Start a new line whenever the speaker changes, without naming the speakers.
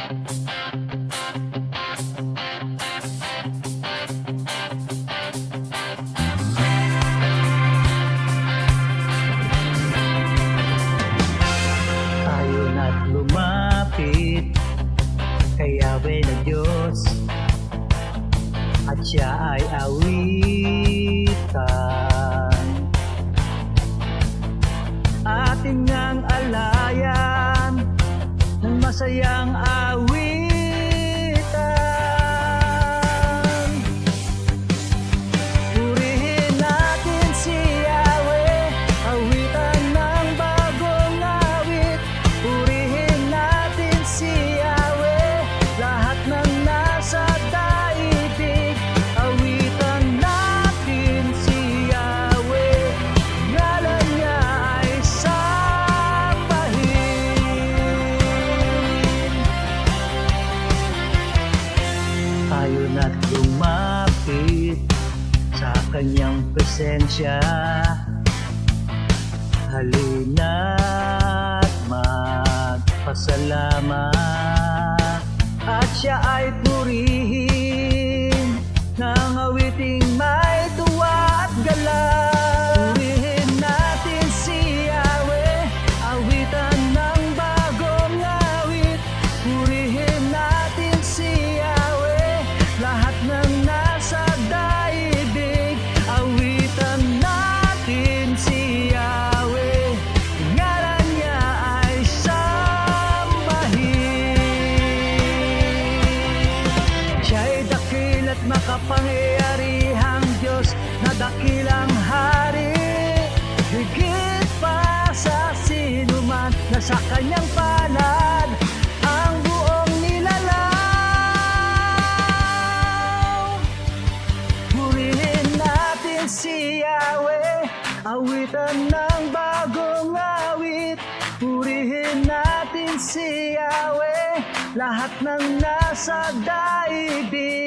Tayo na't lumapit kay Yahweh na Diyos, at siya ay awitan. Ating ngang alayan ng masayang awitan. Purihin natin si Yahweh, awitan ng bagong awit. Purihin natin si Yahweh, lahat ng nasa daigdig. Awitan natin si Yahweh, ngalan niya ay sambahin. Tayo na't lumapit sa kanyang presensya. Halina't magpasalamat, at siya ay purihin ng awiting may tuwa at galak. Purihin natin si Yahweh, awitan ng bagong awit. Purihin natin si Yahweh, lahat ng nasa daigdig. Awitan natin si Yahweh, ngalan niya ay sambahin. Siya'y dakil at makapangyarihang Diyos, na dakilang hari. Higit pa sa sinuman na sa kanyang palad ang buong nilalaw. Purihin natin si Yahweh, awitan ng bagong awit. Purihin natin si Yahweh, lahat ng nasa daigdig.